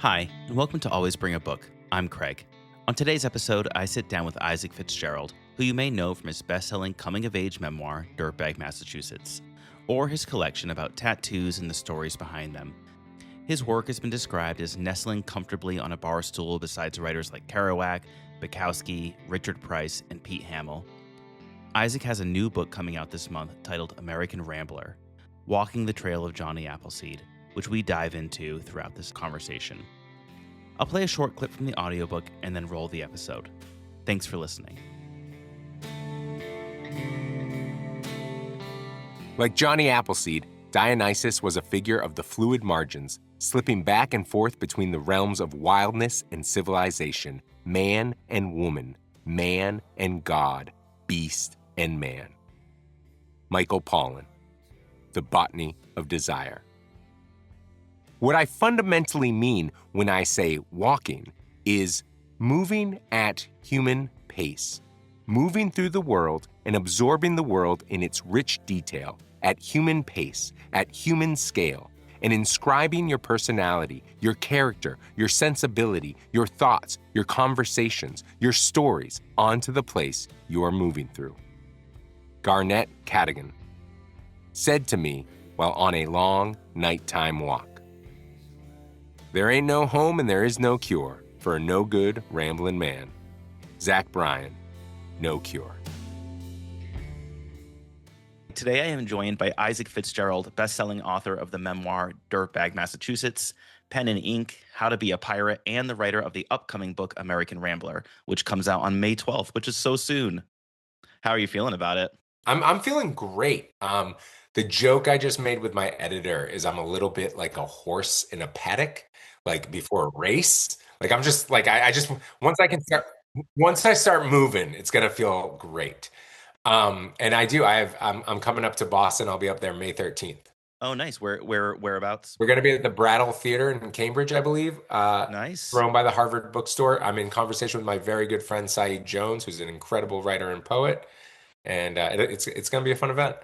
Hi, and welcome to Always Bring a Book. I'm Craig. On today's episode, I sit down with Isaac Fitzgerald, who you may know from his best-selling coming-of-age memoir, Dirtbag Massachusetts, or his collection about tattoos and the stories behind them. His work has been described as nestling comfortably on a bar stool beside writers like Kerouac, Bukowski, Richard Price, and Pete Hamill. Isaac has a new book coming out this month titled American Rambler, Walking the Trail of Johnny Appleseed, which we dive into throughout this conversation. I'll play a short clip from the audiobook and then roll the episode. Thanks for listening. Like Johnny Appleseed, Dionysus was a figure of the fluid margins, slipping back and forth between the realms of wildness and civilization, man and woman, man and God, beast and man. Michael Pollan, The Botany of Desire. What I fundamentally mean when I say walking is moving at human pace, moving through the world and absorbing the world in its rich detail at human pace, at human scale, and inscribing your personality, your character, your sensibility, your thoughts, your conversations, your stories onto the place you are moving through. Garnett Cadogan said to me while on a long nighttime walk. There ain't no home and there is no cure for a no-good, rambling man. Zach Bryan, No Cure. Today I am joined by Isaac Fitzgerald, best-selling author of the memoir Dirtbag Massachusetts, Pen and Ink, How to Be a Pirate, and the writer of the upcoming book American Rambler, which comes out on May 12th, which is so soon. How are you feeling about it? I'm feeling great. The joke I just made with my editor is I'm a little bit like a horse in a paddock, like before a race. Like I'm just like I just once I start moving, it's gonna feel great. And I'm coming up to Boston. I'll be up there May 13th. Oh, nice. Whereabouts? We're gonna be at the Brattle Theater in Cambridge, I believe. Nice. Run by the Harvard Bookstore. I'm in conversation with my very good friend Saeed Jones, who's an incredible writer and poet, and it's gonna be a fun event.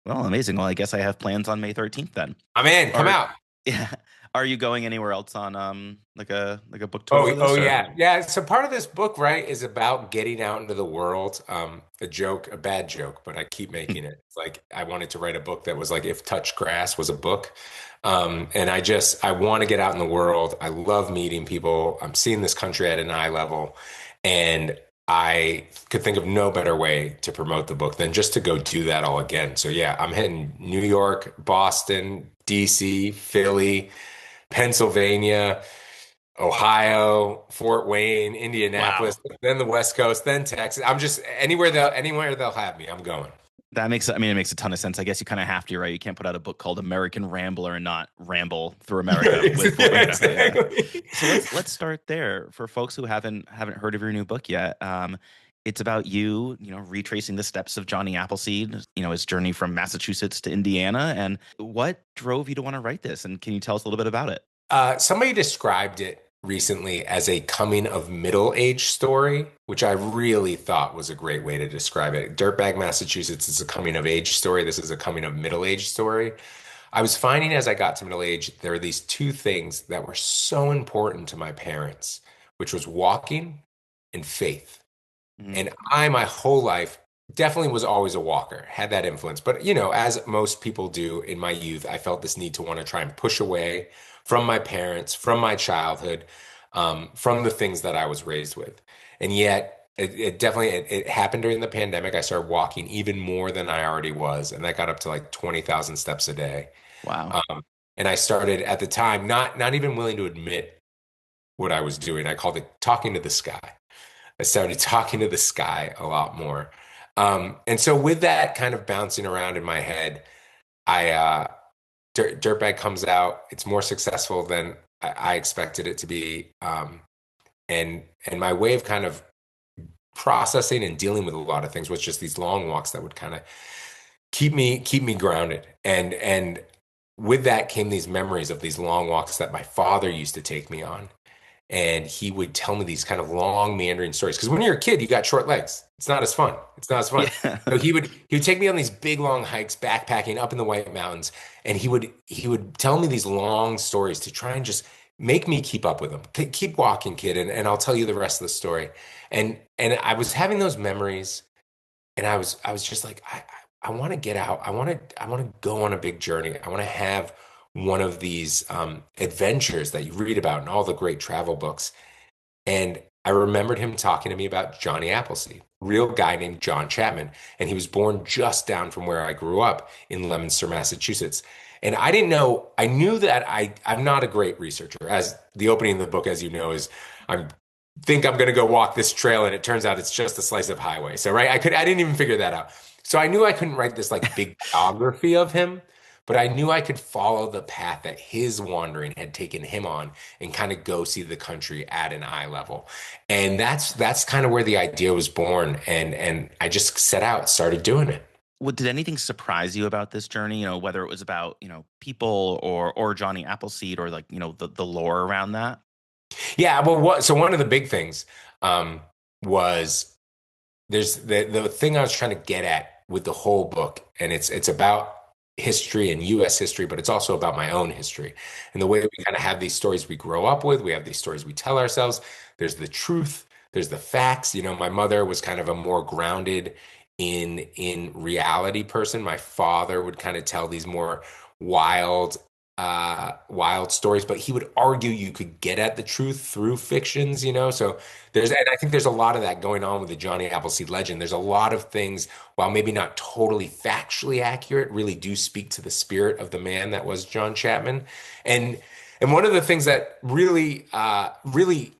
Well, amazing. Well, I guess I have plans on May 13th then. I'm in. Come out. Yeah. Are you going anywhere else on like a book tour? Yeah. So part of this book, right, is about getting out into the world. A bad joke, but I keep making it. It's like I wanted to write a book that was like if Touch Grass was a book. And I want to get out in the world. I love meeting people. I'm seeing this country at an eye level, and I could think of no better way to promote the book than just to go do that all again. So yeah, I'm hitting New York, Boston, DC, Philly, Pennsylvania, Ohio, Fort Wayne, Indianapolis, then the West Coast, then Texas. I'm just anywhere they'll have me, I'm going. It makes a ton of sense. I guess you kind of have to, right? You can't put out a book called American Rambler and not ramble through America. Exactly. So let's start there. For folks who haven't heard of your new book yet, it's about you retracing the steps of Johnny Appleseed, his journey from Massachusetts to Indiana. And what drove you to want to write this? And can you tell us a little bit about it? Somebody described it recently as a coming of middle age story, which I really thought was a great way to describe it. Dirtbag Massachusetts is a coming of age story. This is a coming of middle age story. I was finding as I got to middle age, there were these two things that were so important to my parents, which was walking and faith. Mm-hmm. And my whole life definitely was always a walker, had that influence. But, as most people do in my youth, I felt this need to want to try and push away from my parents, from my childhood, from the things that I was raised with. And yet it definitely happened during the pandemic. I started walking even more than I already was. And that got up to like 20,000 steps a day. Wow. And I started at the time, not even willing to admit what I was doing. I called it talking to the sky. I started talking to the sky a lot more. And so with that kind of bouncing around in my head, Dirtbag comes out. It's more successful than I expected it to be. And my way of kind of processing and dealing with a lot of things was just these long walks that would kind of keep me grounded. And with that came these memories of these long walks that my father used to take me on. And he would tell me these kind of long meandering stories. Because when you're a kid, you got short legs. It's not as fun. Yeah. So he would take me on these big long hikes, backpacking up in the White Mountains, and he would tell me these long stories to try and just make me keep up with him. Keep walking, kid, and I'll tell you the rest of the story. And I was having those memories, and I was just like, I want to get out. I want to go on a big journey. I want to have one of these adventures that you read about in all the great travel books. And I remembered him talking to me about Johnny Appleseed, real guy named John Chapman. And he was born just down from where I grew up in Leominster, Massachusetts. And I didn't know, I knew that I'm not a great researcher. As the opening of the book, as you know, is I'm think I'm going to go walk this trail, and it turns out it's just a slice of highway. So, right, I didn't even figure that out. So I knew I couldn't write this like big biography of him, but I knew I could follow the path that his wandering had taken him on and kind of go see the country at an eye level. And that's kind of where the idea was born. And I just set out, started doing it. What did anything surprise you about this journey? Whether it was about, people or Johnny Appleseed or like, the lore around that? Yeah, well, so one of the big things was there's the thing I was trying to get at with the whole book, and it's about history and U.S. history, but it's also about my own history and the way we kind of have these stories we grow up with. We have these stories we tell ourselves. There's the truth. There's the facts. My mother was kind of a more grounded in reality person. My father would kind of tell these more wild wild stories, but he would argue you could get at the truth through fictions. So and I think there's a lot of that going on with the Johnny Appleseed legend. There's a lot of things, while maybe not totally factually accurate, really do speak to the spirit of the man that was John Chapman. And one of the things that really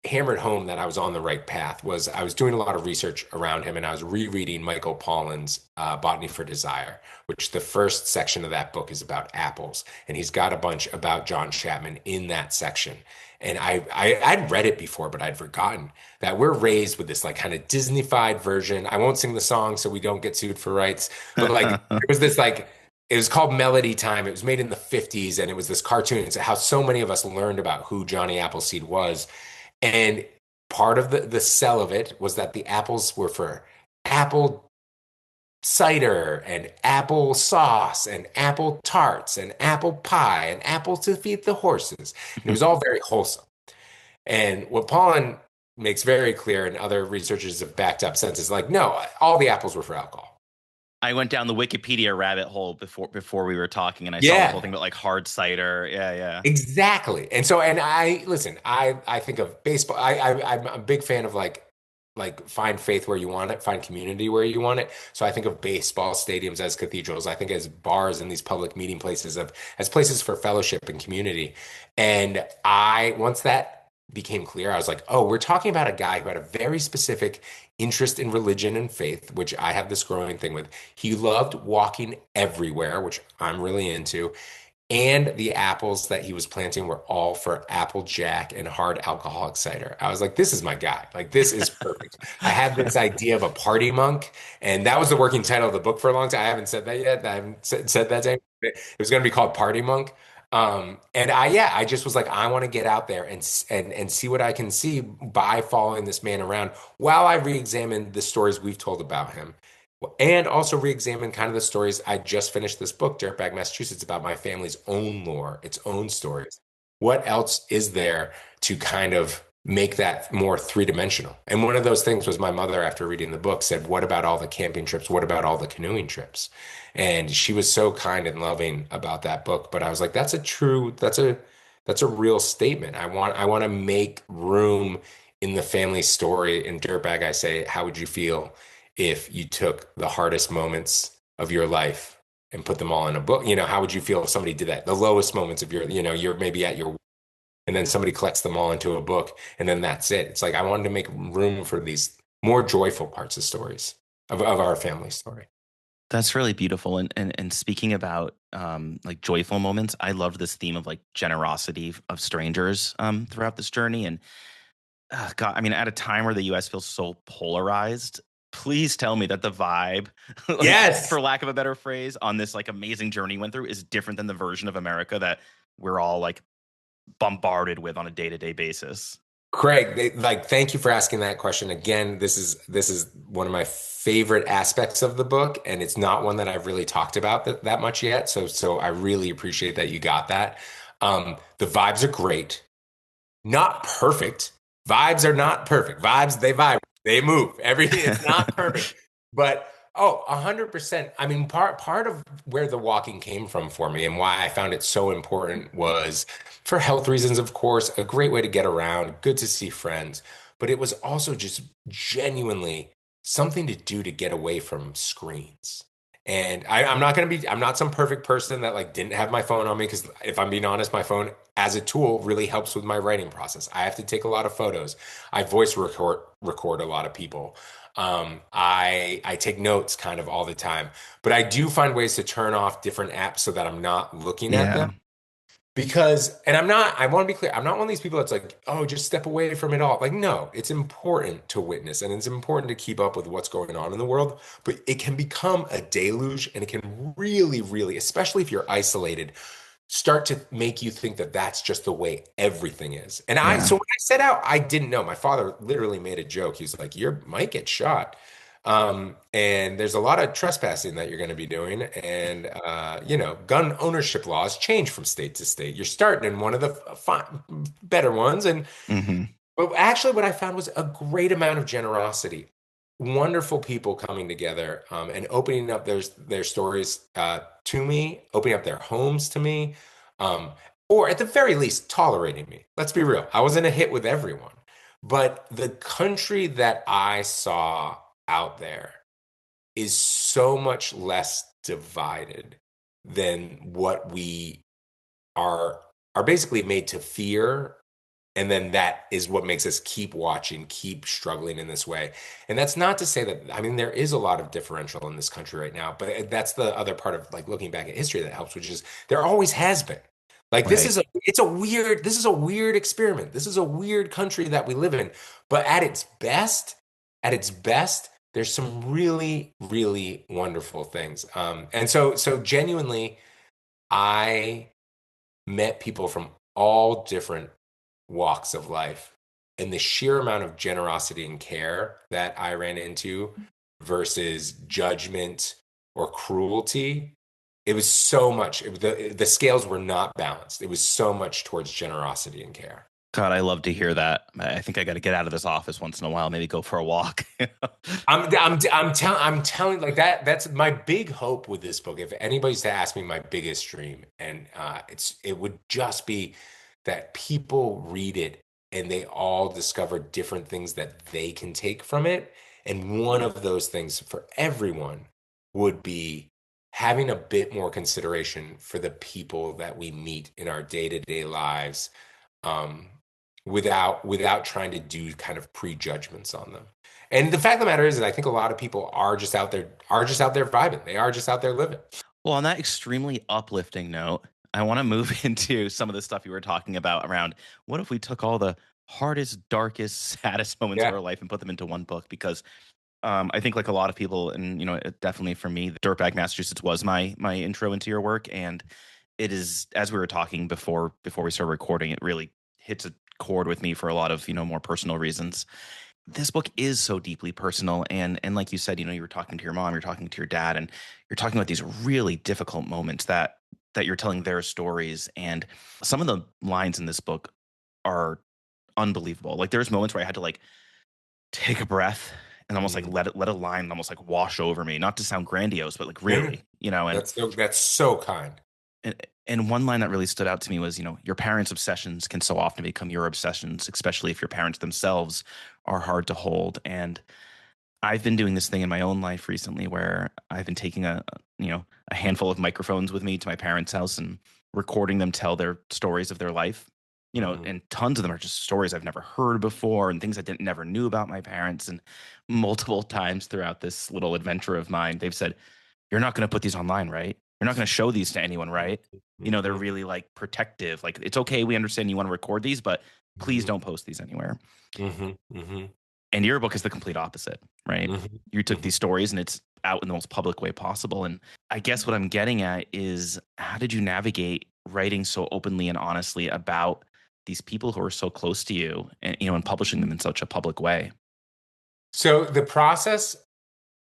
hammered home that I was on the right path was I was doing a lot of research around him, and I was rereading Michael Pollan's Botany for Desire, which the first section of that book is about apples, and he's got a bunch about John Chapman in that section. And I'd read it before, but I'd forgotten that we're raised with this like kind of Disney-fied version. I won't sing the song so we don't get sued for rights, but like it was this like it was called Melody Time. It was made in the 50s, and it was this cartoon. It's how so many of us learned about who Johnny Appleseed was. And part of the sell of it was that the apples were for apple cider and apple sauce and apple tarts and apple pie and apples to feed the horses. And it was all very wholesome. And what Pollan makes very clear, and other researchers have backed up since, is like, no, all the apples were for alcohol. I went down the Wikipedia rabbit hole before we were talking, and I saw the whole thing about like hard cider. Yeah, yeah. Exactly. And so, and I think of baseball. I'm a big fan of like find faith where you want it, find community where you want it. So I think of baseball stadiums as cathedrals. I think as bars and these public meeting places as places for fellowship and community. And once that became clear, I was like, oh, we're talking about a guy who had a very specific interest in religion and faith, which I have this growing thing with. He loved walking everywhere, which I'm really into. And the apples that he was planting were all for Applejack and hard alcoholic cider. I was like, this is my guy. Like, this is perfect. I had this idea of a party monk, and that was the working title of the book for a long time. I haven't said that yet. I haven't said that to him. It was going to be called Party Monk. And I just was like, I want to get out there and see what I can see by following this man around while I re-examine the stories we've told about him. And also re-examine kind of the stories. I just finished this book, Dirtbag Massachusetts, about my family's own lore, its own stories. What else is there to kind of make that more three-dimensional? And one of those things was my mother, after reading the book, said, what about all the camping trips? What about all the canoeing trips? And she was so kind and loving about that book. But I was like, that's a real statement. I want to make room in the family story. In Dirtbag, I say, how would you feel if you took the hardest moments of your life and put them all in a book? How would you feel if somebody did that? The lowest moments of you're maybe at your, and then somebody collects them all into a book, and then that's it. It's like, I wanted to make room for these more joyful parts of stories of our family story. That's really beautiful. And speaking about like joyful moments, I loved this theme of like generosity of strangers throughout this journey. And God, I mean, at a time where the U.S. feels so polarized, please tell me that the vibe, like, yes, for lack of a better phrase, on this like amazing journey you went through is different than the version of America that we're all like bombarded with on a day-to-day basis. Craig, thank you for asking that question. Again, this is one of my favorite aspects of the book, and it's not one that I've really talked about that much yet. So I really appreciate that you got that. The vibes are great. Not perfect. Vibes are not perfect. Vibes, they vibe, they move. Everything, it's not perfect. But 100%. I mean, part of where the walking came from for me and why I found it so important was for health reasons, of course, a great way to get around, good to see friends. But it was also just genuinely something to do to get away from screens. And I'm not some perfect person that like didn't have my phone on me because if I'm being honest, my phone as a tool really helps with my writing process. I have to take a lot of photos. I voice record a lot of people. I take notes kind of all the time, but I do find ways to turn off different apps so that I'm not looking at them. Yeah. Because, and I'm not, I want to be clear, I'm not one of these people that's like, oh, just step away from it all. Like, no, it's important to witness and it's important to keep up with what's going on in the world, but it can become a deluge and it can really, really, especially if you're isolated, start to make you think that that's just the way everything is. Yeah. So when I set out, I didn't know. My father literally made a joke. He was like, you might get shot. And there's a lot of trespassing that you're going to be doing. And, gun ownership laws change from state to state. You're starting in one of the better ones. Hmm. But actually, what I found was a great amount of generosity, wonderful people coming together and opening up their stories to me, opening up their homes to me, um, or at the very least, tolerating me. Let's be real. I wasn't a hit with everyone, but the country that I saw out there is so much less divided than what we are basically made to fear, and then that is what makes us keep watching, keep struggling in this way. And that's not to say that, I mean, there is a lot of differential in this country right now, but that's the other part of like looking back at history that helps, which is there always has been. Like Right. this is a weird experiment. This is a weird country that we live in. But at its best, there's some really, really wonderful things. So genuinely, I met people from all different walks of life. And the sheer amount of generosity and care that I ran into versus judgment or cruelty, it was so much. The scales were not balanced. It was so much towards generosity and care. God, I love to hear that. I think I got to get out of this office once in a while, maybe go for a walk. I'm telling like that. That's my big hope with this book. If anybody's to ask me my biggest dream, and it would just be that people read it and they all discover different things that they can take from it. And one of those things for everyone would be having a bit more consideration for the people that we meet in our day-to-day lives, um, without trying to do kind of prejudgments on them. And the fact of the matter is that I think a lot of people are just out there vibing. They are just out there living. Well, on that extremely uplifting note, I want to move into some of the stuff you were talking about around what if we took all the hardest, darkest, saddest moments of Yeah. our life and put them into one book? Because I think like a lot of people, and definitely for me, Dirtbag Massachusetts was my intro into your work, and it is, as we were talking before we started recording, it really hits a chord with me for a lot of more personal reasons. This book is so deeply personal, and like you said, you were talking to your mom, you're talking to your dad, and you're talking about these really difficult moments that you're telling their stories, and some of the lines in this book are unbelievable. Like there's moments where I had to like take a breath and almost like Mhm. let a line almost like wash over me, not to sound grandiose, but like Yeah. really, and That's so kind. and one line that really stood out to me was, your parents' obsessions can so often become your obsessions, especially if your parents themselves are hard to hold. And I've been doing this thing in my own life recently where I've been taking a handful of microphones with me to my parents' house and recording them tell their stories of their life. Mhm. And tons of them are just stories I've never heard before and things I didn't never knew about my parents. And multiple times throughout this little adventure of mine, they've said, "You're not going to put these online, right? You're not going to show these to anyone, right?" They're Mhm. really like protective. Like, it's okay. We understand you want to record these, but please Mhm. don't post these anywhere. Mhm. Mhm. And your book is the complete opposite, right? Mhm. You took Mhm. these stories and it's out in the most public way possible. And I guess what I'm getting at is, how did you navigate writing so openly and honestly about these people who are so close to you, and publishing them in such a public way? So the process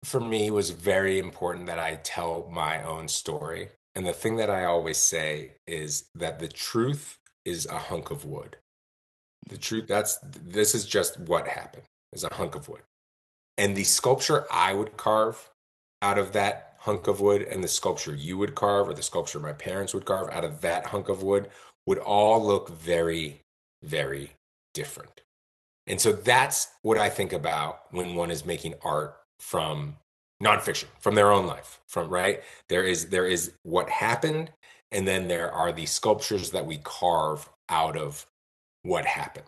for me was very important that I tell my own story. And the thing that I always say is that the truth is a hunk of wood. The truth, this is just what happened, is a hunk of wood. And the sculpture I would carve out of that hunk of wood and the sculpture you would carve or the sculpture my parents would carve out of that hunk of wood would all look very, very different. And so that's what I think about when one is making art from nonfiction, from their own life, from right. There is what happened, and then there are the sculptures that we carve out of what happened.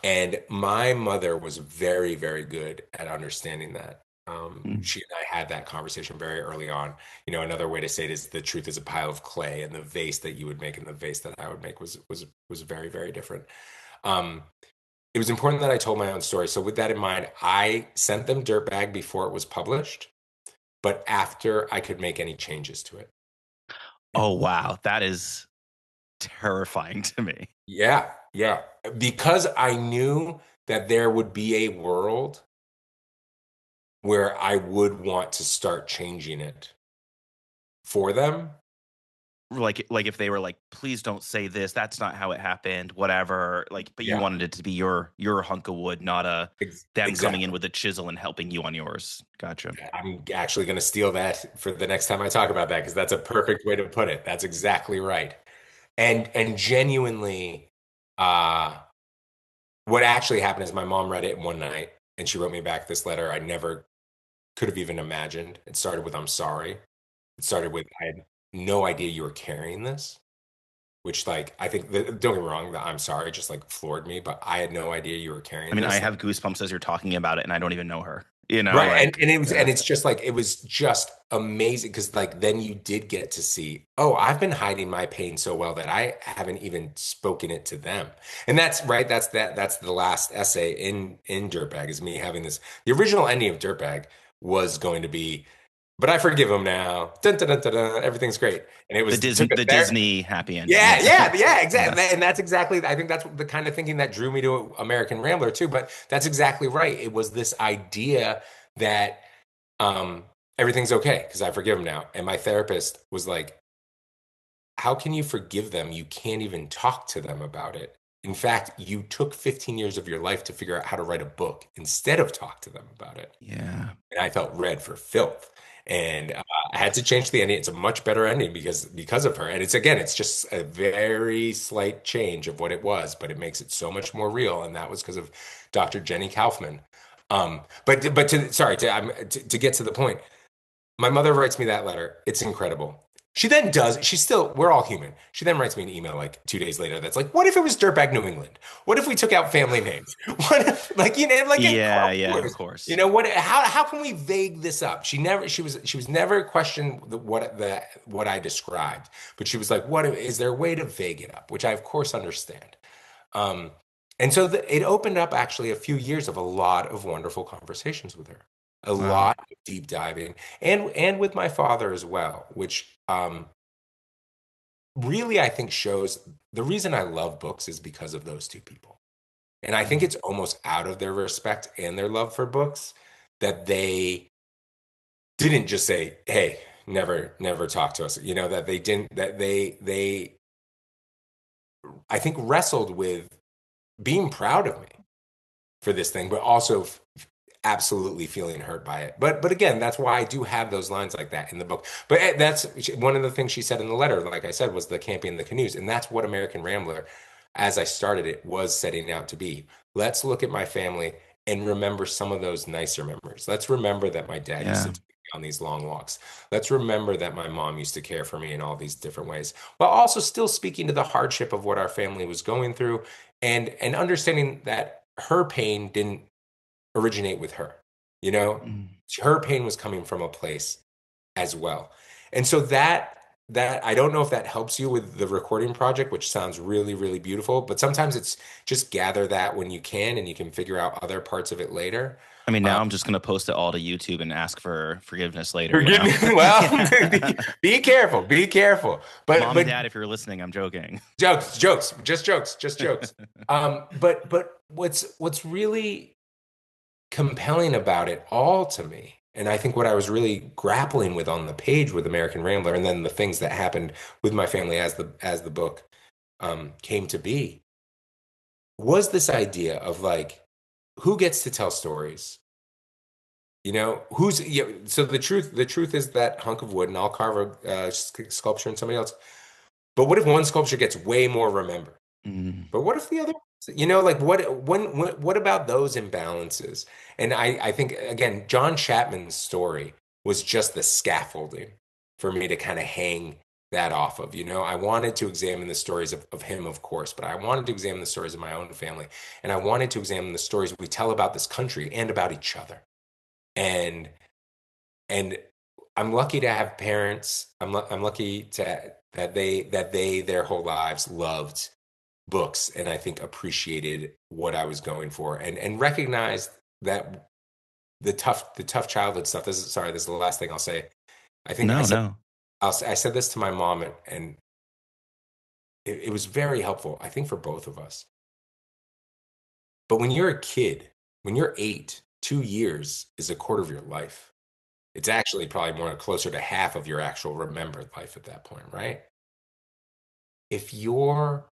And my mother was very, very good at understanding that. Mm. She and I had that conversation very early on. Another way to say it is the truth is a pile of clay, and the vase that you would make and the vase that I would make was very, very different. Um, it was important that I told my own story. So with that in mind, I sent them Dirtbag before it was published, but after I could make any changes to it. Oh, wow. That is terrifying to me. Yeah, yeah. Because I knew that there would be a world where I would want to start changing it for them. Like if they were like, please don't say this, that's not how it happened, whatever. Like, but you Yeah, wanted it to be your hunk of wood, not them coming exactly. in with a chisel and helping you on yours. Gotcha. I'm actually going to steal that for the next time I talk about that because that's a perfect way to put it. That's exactly right. And genuinely, uh, what actually happened is my mom read it one night and she wrote me back this letter I never could have even imagined. It started with, "I'm sorry." It started with, "I had no idea you were carrying this," which, like, I think, don't get me wrong, the "I'm sorry" just like floored me, but I had no idea you were I carrying mean, I this. have goosebumps as you're talking about it, and I don't even know her. Right. And, Like, and it was, and yeah. it's just like, it was just amazing because, like, then you did get to see, oh, I've been hiding my pain so well that I haven't even spoken it to them. And that's right. That's the last essay in Dirtbag is me having this. The original ending of Dirtbag was going to be, "But I forgive him now. Dun, dun, dun, dun, dun, everything's great." And it The was, it Disney took us the there. Disney happy ending. Yeah, Yeah. yeah, yeah, Yeah. exactly. And that's exactly, I think that's the kind of thinking that drew me to American Rambler too. But that's exactly right. It was this idea that um, everything's okay because I forgive him now. And my therapist was like, "How can you forgive them? You can't even talk to them about it. In fact, you took 15 years of your life to figure out how to write a book instead of talk to them about it." Yeah. And I felt red for filth. And I had to change the ending. It's a much better ending because of her. And it's, again, it's just a very slight change of what it was, but it makes it so much more real. And that was because of Dr. Jenny Kaufman. But to get to the point, my mother writes me that letter. It's incredible. She then does, she's still, we're all human. She then writes me an email like 2 days later that's like, "What if it was Dirtbag New England? What if we took out family names? What if, like, like, Yeah, of yeah, of course, course. how can we vague this up?" She was never questioned what I described, but she was like, is there a way to vague it up? Which I, of course, understand. Um, and so it opened up actually a few years of a lot of wonderful conversations with her, a Wow. lot of deep diving, and with my father as well, which really I think shows the reason I love books is because of those two people. And I think Mm. it's almost out of their respect and their love for books that they didn't just say, "Hey, never talk to us." That they didn't, that they I think wrestled with being proud of me for this thing, but also absolutely feeling hurt by it. But again, that's why I do have those lines like that in the book. But that's one of the things she said in the letter, like I said, was the camping and the canoes. And that's what American Rambler, as I started it, was setting out to be. Let's look at my family and remember some of those nicer memories. Let's remember that my dad used to Yeah. take me on these long walks. Let's remember that my mom used to care for me in all these different ways, while also still speaking to the hardship of what our family was going through, and understanding that her pain didn't originate with her. You know, Mm. her pain was coming from a place as well. And so that I don't know if that helps you with the recording project, which sounds really, really beautiful, but sometimes it's just gather that when you can and you can figure out other parts of it later. I mean, Um, now I'm just gonna post it all to YouTube and ask for forgiveness later, Forgive me. Well, Yeah. be careful, be careful. But Mom and Dad, if you're listening, I'm joking. jokes, just jokes, just jokes. But what's really compelling about it all to me, and I think what I was really grappling with on the page with American Rambler, and then the things that happened with my family as the book came to be, was this idea of like, who gets to tell stories? So the truth is that hunk of wood, and I'll carve a sculpture in somebody else. But what if one sculpture gets way more remembered? Mm. But what if the other, like what about those imbalances? And I think again, John Chapman's story was just the scaffolding for me to kind of hang that off of. I wanted to examine the stories of him, of course, but I wanted to examine the stories of my own family. And I wanted to examine the stories we tell about this country and about each other. And and I'm lucky to have parents. I'm lucky that they their whole lives loved books, and I think appreciated what I was going for, and recognized that the tough childhood stuff. This is the last thing I'll say. I think No, no. I said this to my mom, and it was very helpful, I think, for both of us. But when you're a kid, when you're 8, 2 years is a quarter of your life. It's actually probably more closer to half of your actual remembered life at that point, right? If you're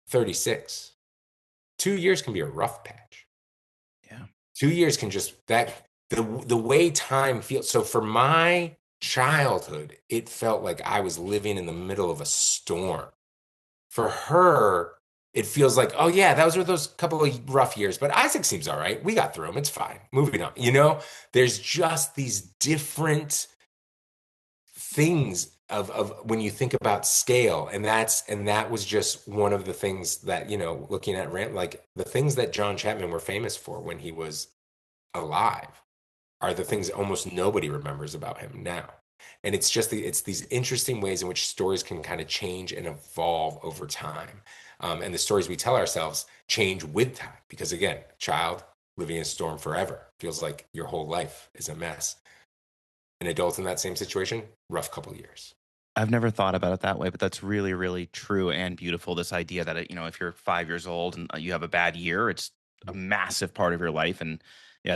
36, 2 years can be a rough patch. Yeah. 2 years can just that the way time feels. So for my childhood, it felt like I was living in the middle of a storm. For her, it feels like, oh yeah, those were those couple of rough years, but Isaac seems all right. We got through them. It's fine. Moving on. There's just these different things of when you think about scale, and that was just one of the things that, looking at like the things that John Chapman were famous for when he was alive are the things that almost nobody remembers about him now. And it's these interesting ways in which stories can kind of change and evolve over time. And the stories we tell ourselves change with time because, again, child living in a storm forever feels like your whole life is a mess. An adult in that same situation, rough couple years. I've never thought about it that way, but that's really, really true and beautiful. This idea that if you're 5 years old and you have a bad year, it's a massive part of your life, and yeah,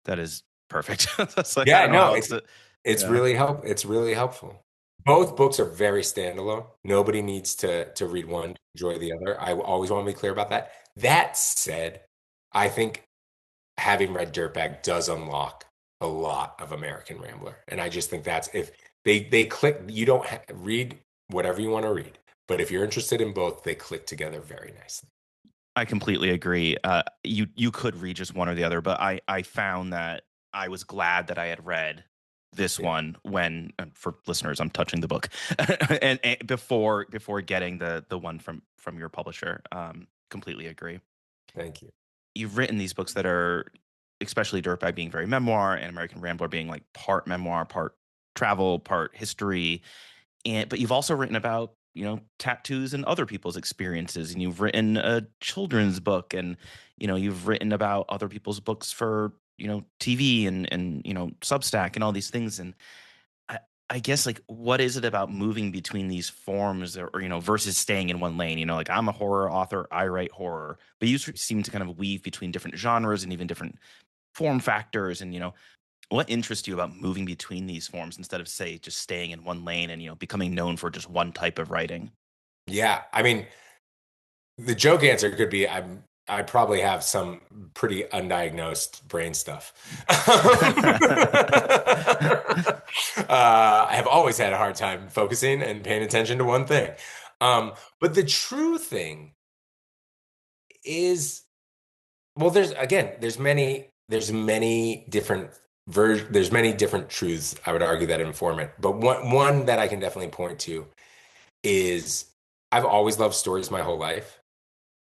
that is perfect. That's like I Yeah, don't know no, how else it's to. it's Yeah, really it's really helpful. Both books are very standalone. Nobody needs to read one to enjoy the other. I always want to be clear about that. That said, I think having read Dirtbag does unlock a lot of American Rambler, and I just think that's if they click. You don't read whatever you want to read, but if you're interested in both, they click together very nicely. I completely agree. You could read just one or the other, but I found that I was glad that I had read this Yeah, one when, and for listeners, I'm touching the book, and before getting the one from your publisher. Completely agree. thank you. You've written these books that are, especially Dirtbag being very memoir and American Rambler being like part memoir, part travel, part history. But you've also written about, tattoos and other people's experiences, and you've written a children's book, and you've written about other people's books for, TV and Substack and all these things. And I, I guess, like, what is it about moving between these forms, or versus staying in one lane? Like, I'm a horror author, I write horror, but you seem to kind of weave between different genres and even different form factors. And what interests you about moving between these forms instead of, say, just staying in one lane and becoming known for just one type of writing? Yeah, I mean, the joke answer could be I probably have some pretty undiagnosed brain stuff. I have always had a hard time focusing and paying attention to one thing. But the true thing is, well, there's many different truths, I would argue, that inform it. But one that I can definitely point to is I've always loved stories my whole life.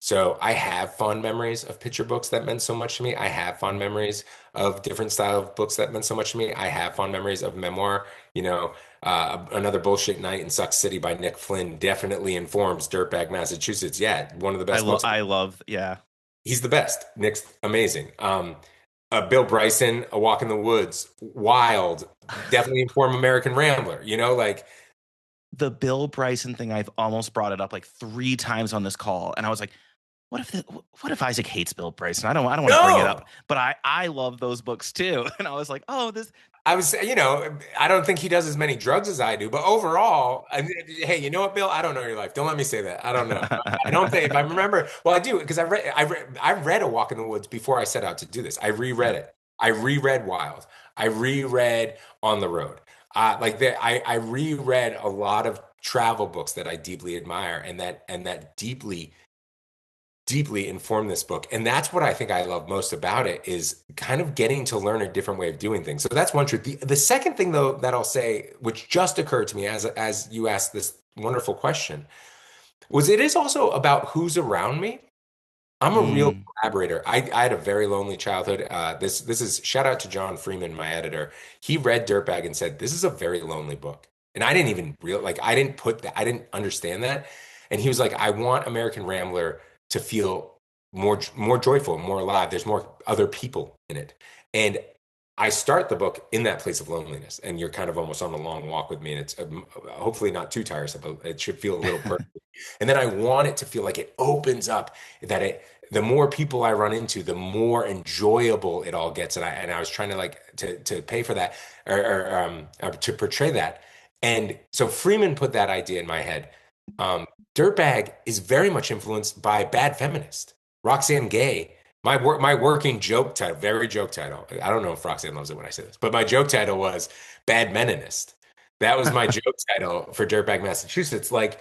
So I have fond memories of picture books that meant so much to me. I have fond memories of different style of books that meant so much to me. I have fond memories of memoir. Another Bullshit Night in Suck City by Nick Flynn definitely informs Dirtbag, Massachusetts. Yeah, one of the best books. I love, yeah. He's the best. Nick's amazing. Bill Bryson, A Walk in the Woods, Wild, definitely inform American Rambler. Like The Bill Bryson thing, I've almost brought it up like 3 times on this call, and I was like, what if Isaac hates Bill Bryson? I don't want to bring it no. up, but I love those books too. And I was like, oh, I was, I don't think he does as many drugs as I do, but overall, hey, you know what, Bill? I don't know your life. Don't let me say that. I don't know. I don't think if I remember. Well, I do because I read A Walk in the Woods before I set out to do this. I reread Yeah. it. I reread Wild. I reread On the Road. I reread a lot of travel books that I deeply admire, and that deeply informed this book. And that's what I think I love most about it is kind of getting to learn a different way of doing things. So that's one truth. The second thing though that I'll say, which just occurred to me as you asked this wonderful question, was it is also about who's around me. I'm a real Mm. collaborator. I had a very lonely childhood. This is shout out to John Freeman, my editor. He read Dirtbag and said, "This is a very lonely book." And I didn't even real like I didn't understand that. And he was like, "I want American Rambler to feel more joyful, more alive. There's more other people in it." And I start the book in that place of loneliness, and you're kind of almost on a long walk with me, and it's hopefully not too tiresome, but it should feel a little perfect. And then I want it to feel like it opens up, that the more people I run into, the more enjoyable it all gets. And I was trying to to pay for that or to portray that. And so Freeman put that idea in my head. Dirtbag is very much influenced by Bad Feminist, Roxane Gay. My working joke title, very joke title. I don't know if Roxanne loves it when I say this, but my joke title was Bad Meninist. That was my joke title for Dirtbag Massachusetts. Like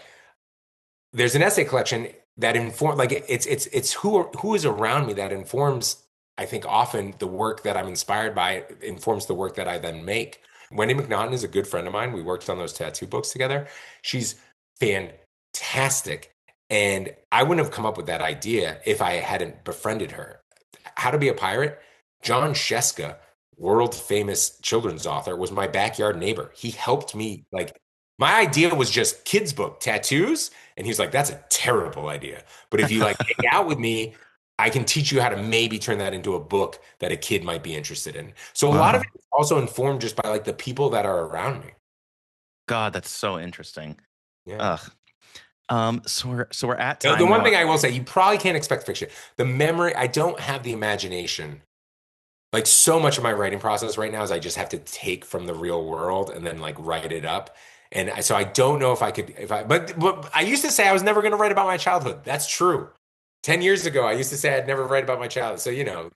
there's an essay collection that inform like it's who is around me that informs, I think, often the work that I'm inspired by. It informs the work that I then make. Wendy McNaughton is a good friend of mine. We worked on those tattoo books together. She's fantastic. And I wouldn't have come up with that idea if I hadn't befriended her. How to Be a Pirate? John Sheska, world famous children's author, was my backyard neighbor. He helped me my idea was just kids book tattoos. And he was like, that's a terrible idea. But if you hang out with me, I can teach you how to maybe turn that into a book that a kid might be interested in. So a lot of Wow. it is also informed just by the people that are around me. God, that's so interesting. Yeah. Ugh. So we're at The time one now. thing I will say, you probably can't expect fiction. The memory, I don't have the imagination. Like so much of my writing process right now is I just have to take from the real world and then write it up. And so I don't know if I could, but I used to say I was never going to write about my childhood. That's true. 10 years ago, I used to say I'd never write about my childhood. So, you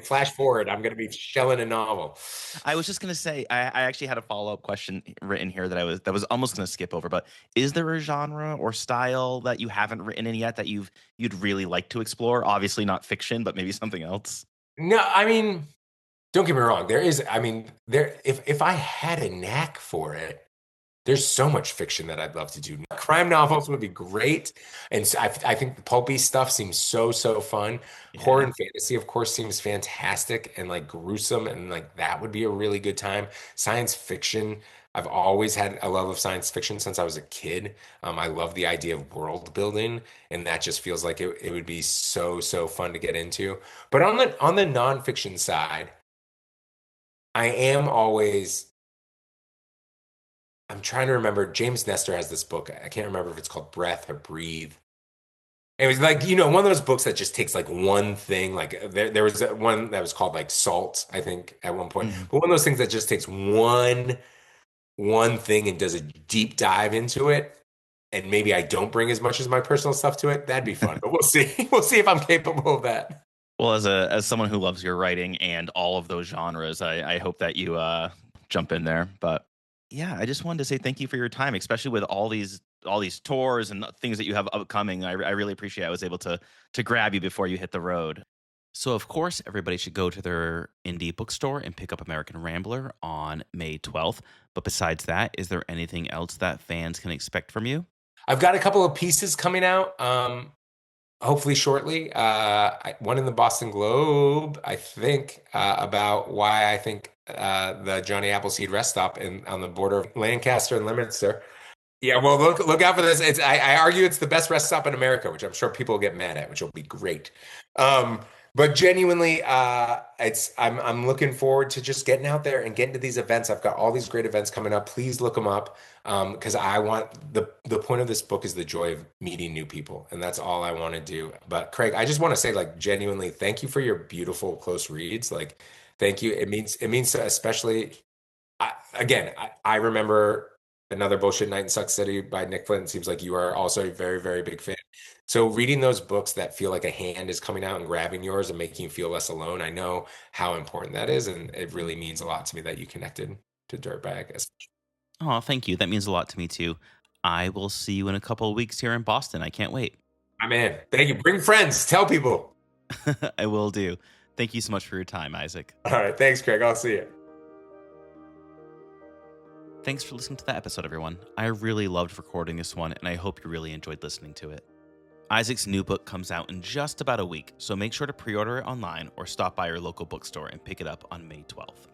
flash forward, I'm going to be shelling a novel. I was just gonna say I actually had a follow-up question written here that was almost gonna skip over, but is there a genre or style that you haven't written in yet that you'd really like to explore? Obviously not fiction, but maybe something else. No, I mean, don't get me wrong. There is, I mean, if I had a knack for it, there's so much fiction that I'd love to do. Crime novels would be great. And so I think the pulpy stuff seems so fun. Horror Yeah. and fantasy, of course, seems fantastic and gruesome. And that would be a really good time. Science fiction. I've always had a love of science fiction since I was a kid. I love the idea of world building, and that just feels like it would be so fun to get into. But on the nonfiction side, I am always I'm trying to remember. James Nestor has this book. I can't remember if it's called Breath or Breathe. It was one of those books that just takes one thing. There was one that was called Salt, I think, at one point. Mhm. But one of those things that just takes one thing and does a deep dive into it. And maybe I don't bring as much as my personal stuff to it. That'd be fun. But we'll see. We'll see if I'm capable of that. Well, as someone who loves your writing and all of those genres, I hope that you jump in there. But yeah, I just wanted to say thank you for your time, especially with all these tours and things that you have upcoming. I really appreciate I was able to grab you before you hit the road. So of course, everybody should go to their indie bookstore and pick up American Rambler on May 12th. But besides that, is there anything else that fans can expect from you? I've got a couple of pieces coming out. Hopefully shortly. One in the Boston Globe, I think, about why I think the Johnny Appleseed rest stop on the border of Lancaster and Leominster. Yeah, well, look out for this. I argue it's the best rest stop in America, which I'm sure people will get mad at, which will be great. Um, but genuinely, I'm looking forward to just getting out there and getting to these events. I've got all these great events coming up. Please look them up, because I want the point of this book is the joy of meeting new people, and that's all I want to do. But Craig, I just want to say, genuinely, thank you for your beautiful close reads. Thank you. It means especially I remember Another Bullshit Night in Suck City by Nick Flint. Seems like you are also a very, very big fan. So reading those books that feel like a hand is coming out and grabbing yours and making you feel less alone, I know how important that is, and it really means a lot to me that you connected to Dirtbag. Oh, thank you. That means a lot to me too. I will see you in a couple of weeks here in Boston. I can't wait. I'm in. Thank you. Bring friends. Tell people. I will do. Thank you so much for your time, Isaac. All right. Thanks, Craig. I'll see you. Thanks for listening to that episode, everyone. I really loved recording this one, and I hope you really enjoyed listening to it. Isaac's new book comes out in just about a week, so make sure to pre-order it online or stop by your local bookstore and pick it up on May 12th.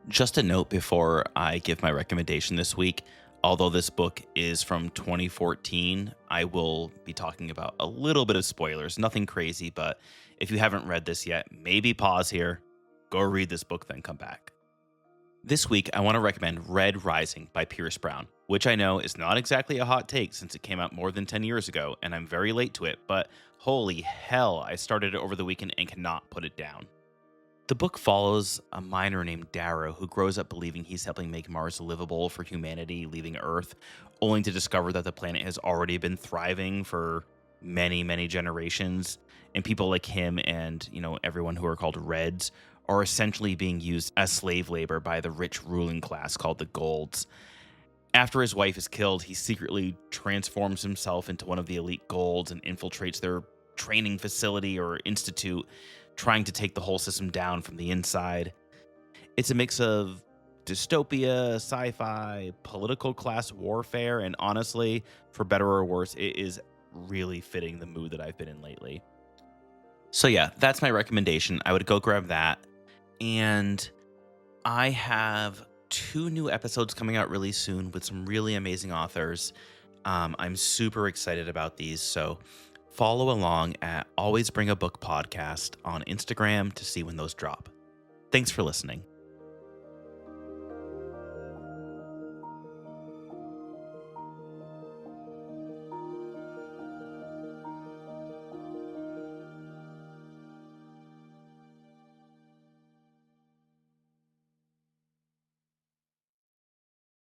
Just a note before I give my recommendation this week, although this book is from 2014, I will be talking about a little bit of spoilers, nothing crazy, but if you haven't read this yet, maybe pause here, go read this book, then come back. This week, I want to recommend Red Rising by Pierce Brown, which I know is not exactly a hot take since it came out more than 10 years ago, and I'm very late to it, but holy hell, I started it over the weekend and cannot put it down. The book follows a miner named Darrow who grows up believing he's helping make Mars livable for humanity leaving Earth, only to discover that the planet has already been thriving for many, many generations, and people like him and, everyone who are called Reds are essentially being used as slave labor by the rich ruling class called the Golds. After his wife is killed, he secretly transforms himself into one of the elite Golds and infiltrates their training facility or institute, trying to take the whole system down from the inside. It's a mix of dystopia, sci-fi, political class warfare, and honestly, for better or worse, it is really fitting the mood that I've been in lately. So yeah, that's my recommendation. I would go grab that. And I have 2 new episodes coming out really soon with some really amazing authors. I'm super excited about these, so follow along at Always Bring a Book Podcast on Instagram to see when those drop. Thanks for listening.